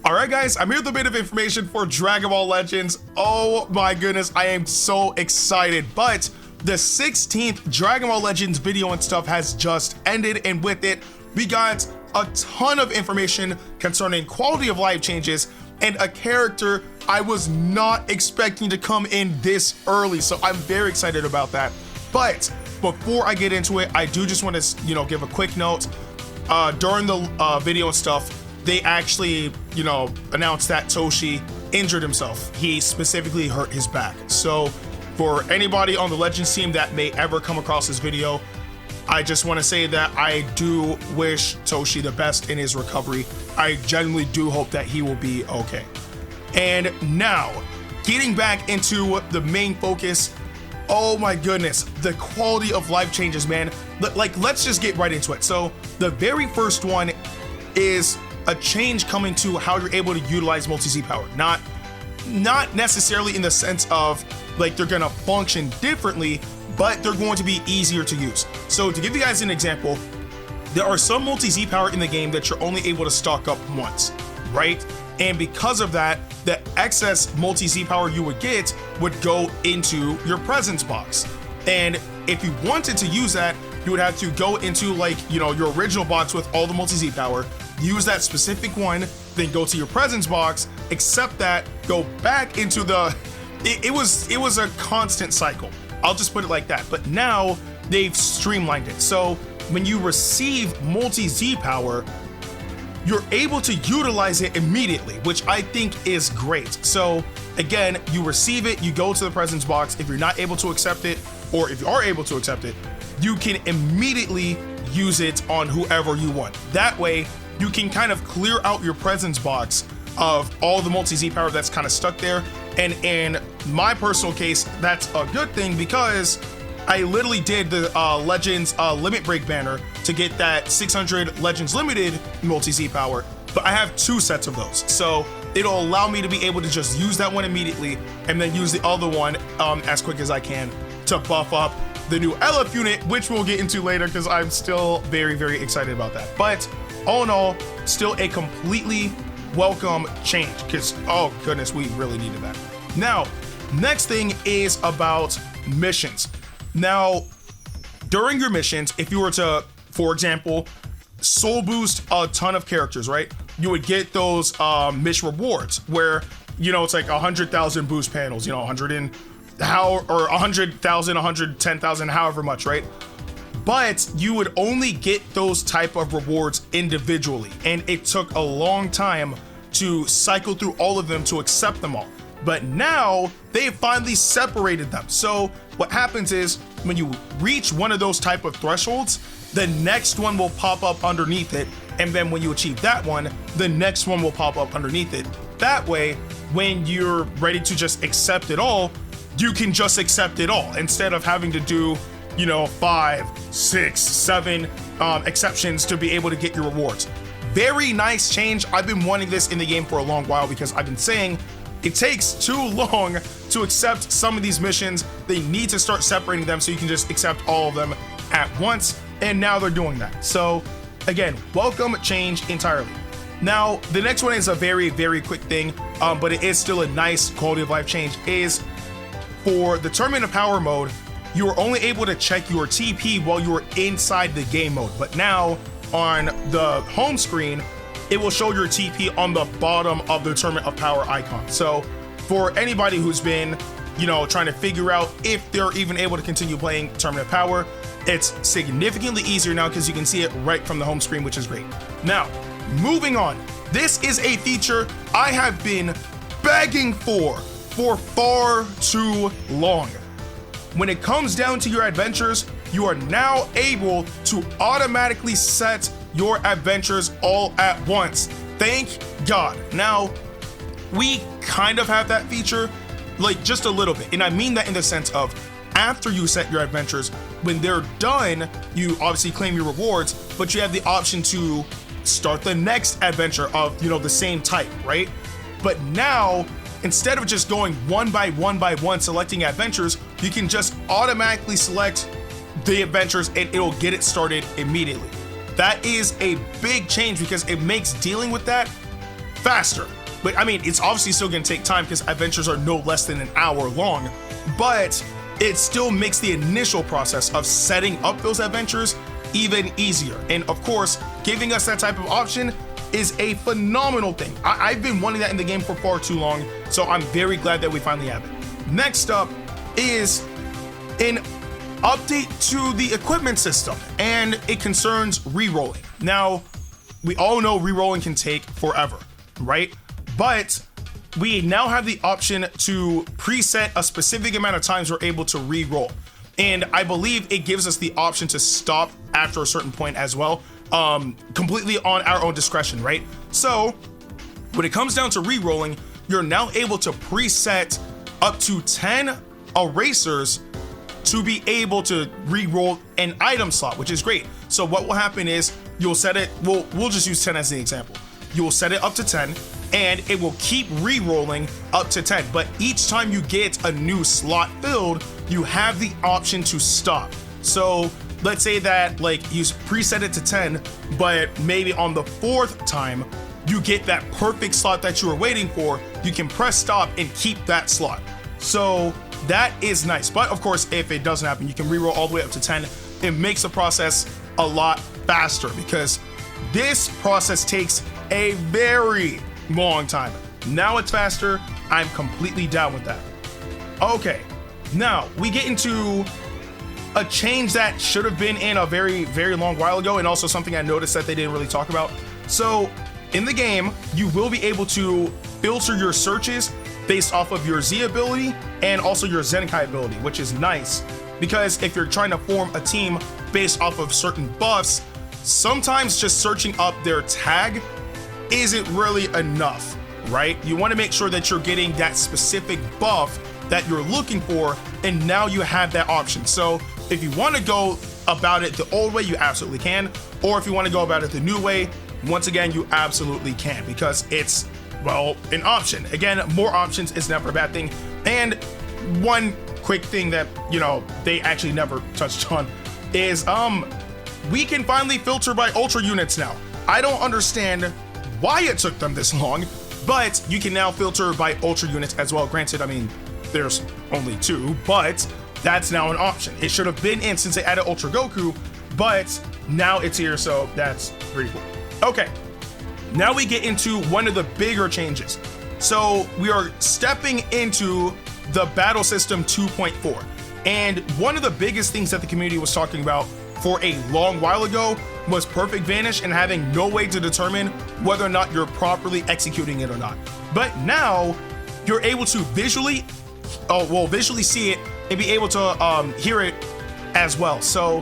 All right, guys, I'm here with a bit of information for Dragon Ball Legends. Oh my goodness, I am so excited. But the 16th Dragon Ball Legends video and stuff has just ended, and with it, we got a ton of information concerning quality of life changes and a character I was not expecting to come in this early. So I'm very excited about that. But before I get into it, I do just want to, give a quick note. During the video and stuff, they actually, announced that Toshi injured himself. He specifically hurt his back. So for anybody on the Legends team that may ever come across this video, I just want to say that I do wish Toshi the best in his recovery. I genuinely do hope that he will be okay. And now, getting back into the main focus, oh my goodness, the quality of life changes, man. Let's just get right into it. So the very first one is a change coming to how you're able to utilize multi-Z power. Not necessarily in the sense of like they're gonna function differently, but they're going to be easier to use. So to give you guys an example, there are some multi-Z power in the game that you're only able to stock up once, right? And because of that, the excess multi-Z power you would get would go into your presence box. And if you wanted to use that, you would have to go into your original box with all the multi-Z power, use that specific one, then go to your presence box, accept that, go back into the, it was a constant cycle. I'll just put it like that. But now they've streamlined it. So when you receive multi-Z power, you're able to utilize it immediately, which I think is great. So again, you receive it, you go to the presence box. If you're not able to accept it, or if you are able to accept it, you can immediately use it on whoever you want. That way, you can kind of clear out your presence box of all the multi-Z power that's kind of stuck there. And in my personal case, that's a good thing because I literally did the Legends Limit Break banner to get that 600 Legends Limited multi-Z power, but I have 2 sets of those. So it'll allow me to be able to just use that one immediately and then use the other one as quick as I can to buff up the new LF unit, which we'll get into later because I'm still very, very excited about that. But all in all, still a completely welcome change because, oh goodness, we really needed that. Now, next thing is about missions. Now, during your missions, if you were to, for example, soul boost a ton of characters, right? You would get those mission rewards where, it's like 100,000 boost panels, 100,000, 110,000, however much, right? But you would only get those type of rewards individually. And it took a long time to cycle through all of them to accept them all. But now they finally separated them. So what happens is when you reach one of those type of thresholds, the next one will pop up underneath it. And then when you achieve that one, the next one will pop up underneath it. That way, when you're ready to just accept it all, you can just accept it all instead of having to do 5, 6, 7 exceptions to be able to get your rewards. Very nice change. I've been wanting this in the game for a long while because I've been saying it takes too long to accept some of these missions. They need to start separating them so you can just accept all of them at once. And now they're doing that. So again, welcome change entirely. Now, the next one is a very, very quick thing, but it is still a nice quality of life change, is for the Tournament of Power mode, you were only able to check your TP while you were inside the game mode. But now on the home screen, it will show your TP on the bottom of the Tournament of Power icon. So for anybody who's been, trying to figure out if they're even able to continue playing Tournament of Power, it's significantly easier now because you can see it right from the home screen, which is great. Now, moving on. This is a feature I have been begging for far too long. When it comes down to your adventures, you are now able to automatically set your adventures all at once. Thank God. Now, we kind of have that feature, like just a little bit. And I mean that in the sense of after you set your adventures, when they're done, you obviously claim your rewards, but you have the option to start the next adventure of, the same type, right? But now, instead of just going one by one selecting adventures, you can just automatically select the adventures and it'll get it started immediately. That is a big change because it makes dealing with that faster. But I mean, it's obviously still going to take time because adventures are no less than an hour long, but it still makes the initial process of setting up those adventures even easier. And of course, giving us that type of option is a phenomenal thing. I've been wanting that in the game for far too long, so I'm very glad that we finally have it. Next up is an update to the equipment system, and it concerns rerolling. Now, we all know rerolling can take forever, right? But we now have the option to preset a specific amount of times we're able to re-roll. And I believe it gives us the option to stop after a certain point as well, completely on our own discretion, right? So when it comes down to re-rolling, you're now able to preset up to 10 erasers to be able to re-roll an item slot, which is great. So what will happen is you'll set it, we'll just use 10 as the example. You'll set it up to 10, and it will keep re-rolling up to 10. But each time you get a new slot filled, you have the option to stop. So let's say that like you preset it to 10, but maybe on the 4th time, you get that perfect slot that you were waiting for, you can press stop and keep that slot. So that is nice. But of course, if it doesn't happen, you can re-roll all the way up to 10. It makes the process a lot faster because this process takes a very long time. Now it's faster. I'm completely down with that. Okay, now we get into a change that should have been in a very, very long while ago, and also something I noticed that they didn't really talk about. So in the game, you will be able to filter your searches based off of your Z ability and also your Zenkai ability, which is nice because if you're trying to form a team based off of certain buffs, sometimes just searching up their tag isn't really enough, right? You want to make sure that you're getting that specific buff that you're looking for, and now you have that option. So if you want to go about it the old way, you absolutely can, or if you want to go about it the new way, once again, you absolutely can, because it's, well, an option. Again, more options is never a bad thing. And one quick thing that, you know, they actually never touched on is we can finally filter by ultra units now. I don't understand why it took them this long, but you can now filter by ultra units as well. Granted, I mean, there's only 2, but that's now an option. It should have been in since they added Ultra Goku, but now it's here, so that's pretty cool. Okay, now we get into one of the bigger changes. So we are stepping into the battle system 2.4, and one of the biggest things that the community was talking about for a long while ago was perfect vanish and having no way to determine whether or not you're properly executing it or not. But now you're able to visually see it and be able to hear it as well. So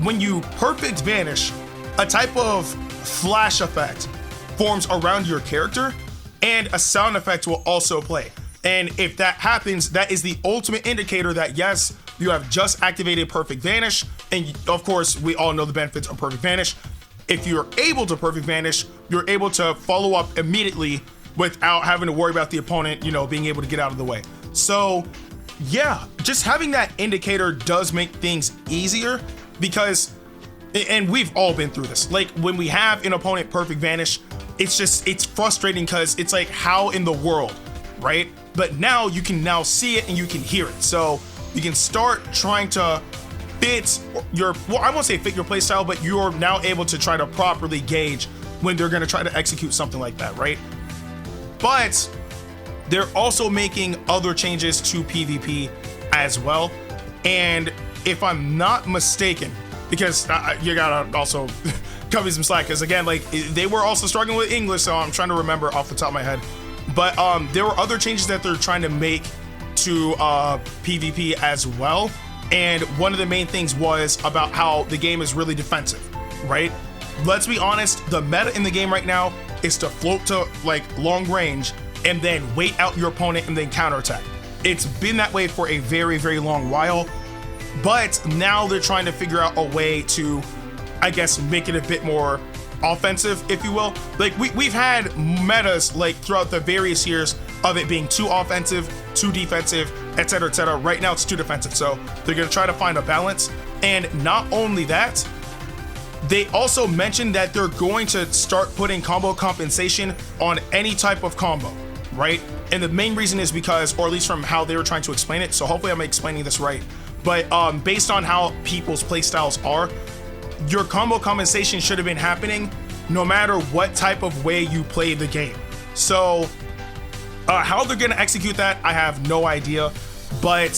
when you perfect vanish, a type of flash effect forms around your character and a sound effect will also play. And if that happens, that is the ultimate indicator that yes, you have just activated perfect vanish. And of course, we all know the benefits of perfect vanish. If you're able to perfect vanish, you're able to follow up immediately without having to worry about the opponent, you know, being able to get out of the way. So yeah, just having that indicator does make things easier because, and we've all been through this, like when we have an opponent perfect vanish, it's frustrating because it's like, how in the world, right? But now you can now see it and you can hear it. So you can start trying to fit your, well, I won't say fit your playstyle, but you're now able to try to properly gauge when they're going to try to execute something like that, right? But they're also making other changes to PvP as well. And if I'm not mistaken, because you gotta also cut me some slack, because again, like they were also struggling with English, so I'm trying to remember off the top of my head. But there were other changes that they're trying to make to PvP as well. And one of the main things was about how the game is really defensive, right? Let's be honest, the meta in the game right now is to float to like long range and then wait out your opponent and then counterattack. It's been that way for a very, very long while, but now they're trying to figure out a way to, I guess, make it a bit more offensive, if you will. Like we've had metas like throughout the various years of it being too offensive, too defensive, etc., etc. Right now it's too defensive, so they're gonna try to find a balance. And not only that, they also mentioned that they're going to start putting combo compensation on any type of combo, right? And the main reason is because, or at least from how they were trying to explain it, so hopefully I'm explaining this right, but based on how people's playstyles are, your combo compensation should have been happening no matter what type of way you play the game. So how they're gonna execute that, I have no idea, but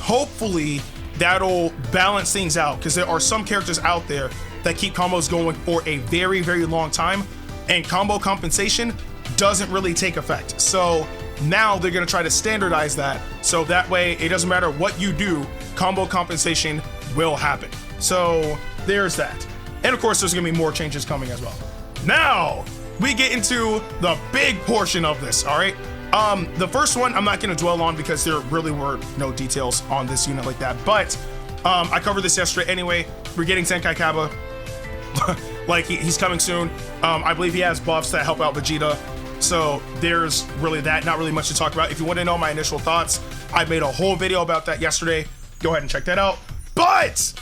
hopefully that'll balance things out, because there are some characters out there that keep combos going for a very, very long time, and combo compensation doesn't really take effect. So now they're gonna try to standardize that, so that way it doesn't matter what you do, combo compensation will happen. So there's that. And of course, there's gonna be more changes coming as well. Now, we get into the big portion of this, all right? The first one, I'm not gonna dwell on because there really were no details on this unit like that, but I covered this yesterday anyway. We're getting Zenkai KAUBA. Like, he's coming soon. I believe he has buffs that help out Vegeta. So there's really that, not really much to talk about. If you want to know my initial thoughts, I made a whole video about that yesterday. Go ahead and check that out. But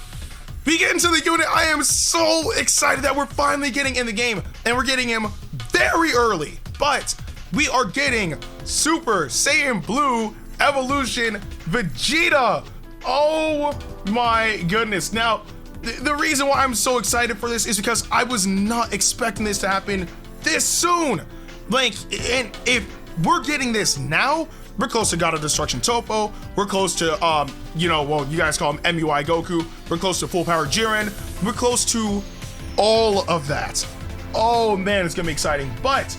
we get into the unit. I am so excited that we're finally getting in the game, and we're getting him very early. But we are getting Super Saiyan Blue Evolution Vegeta. Oh my goodness. Now, the reason why I'm so excited for this is because I was not expecting this to happen this soon. Like, and if we're getting this now, we're close to God of Destruction Topo. We're close to, you know, well, you guys call him MUI Goku. We're close to Full Power Jiren. We're close to all of that. Oh man, it's gonna be exciting. But,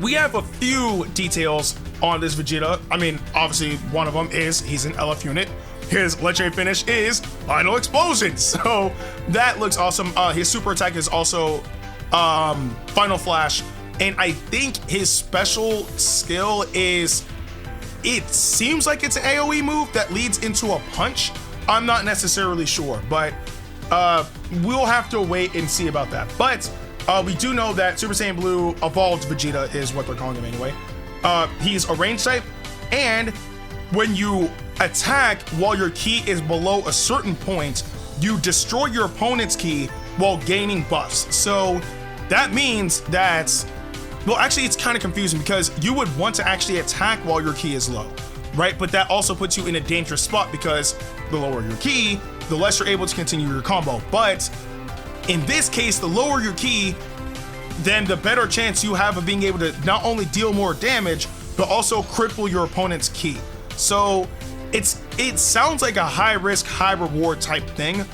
we have a few details on this Vegeta. I mean, obviously, one of them is he's an LF unit. His legendary finish is Final Explosion. So that looks awesome. His super attack is also Final Flash, and I think his special skill is, it seems like it's an AoE move that leads into a punch. I'm not necessarily sure, but we'll have to wait and see about that. But we do know that Super Saiyan Blue Evolved Vegeta is what they're calling him anyway. He's a range type, and when you attack while your ki is below a certain point, you destroy your opponent's ki while gaining buffs. So that means that, well, actually it's kind of confusing because you would want to actually attack while your ki is low, right? But that also puts you in a dangerous spot because the lower your ki, the less you're able to continue your combo. But in this case, the lower your ki, then the better chance you have of being able to not only deal more damage, but also cripple your opponent's ki. So it sounds like a high risk, high reward type thing,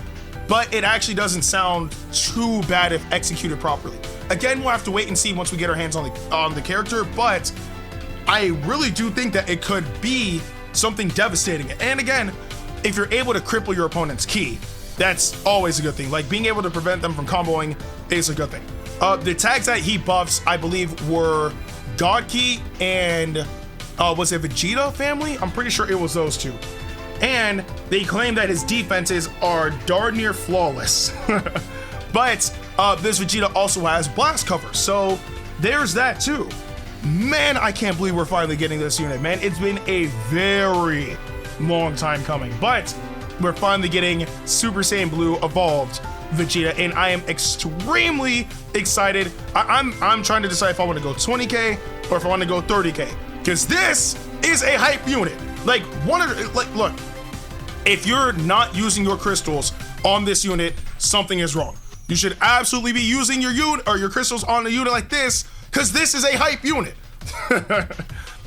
but it actually doesn't sound too bad if executed properly. Again, we'll have to wait and see once we get our hands on the character, but I really do think that it could be something devastating. And again, if you're able to cripple your opponent's ki, that's always a good thing. Like, being able to prevent them from comboing is a good thing. The tags that he buffs, I believe, were God Ki and was it Vegeta family? I'm pretty sure it was those two. And they claim that his defenses are darn near flawless. But this Vegeta also has blast cover, so there's that too. Man, I can't believe we're finally getting this unit, man. It's been a very long time coming, but we're finally getting Super Saiyan Blue Evolved Vegeta, and I am extremely excited. I'm trying to decide if I want to go 20k or if I want to go 30k, because this is a hype unit. Like, look, if you're not using your crystals on this unit, something is wrong. You should absolutely be using your unit or your crystals on a unit like this, because this is a hype unit.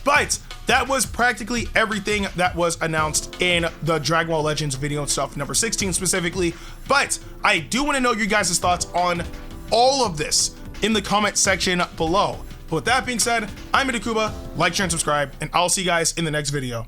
But that was practically everything that was announced in the Dragon Ball Legends video and stuff, number 16 specifically. But I do want to know your guys' thoughts on all of this in the comment section below. But with that being said, I'm Ndukauba. Like, share, and subscribe, and I'll see you guys in the next video.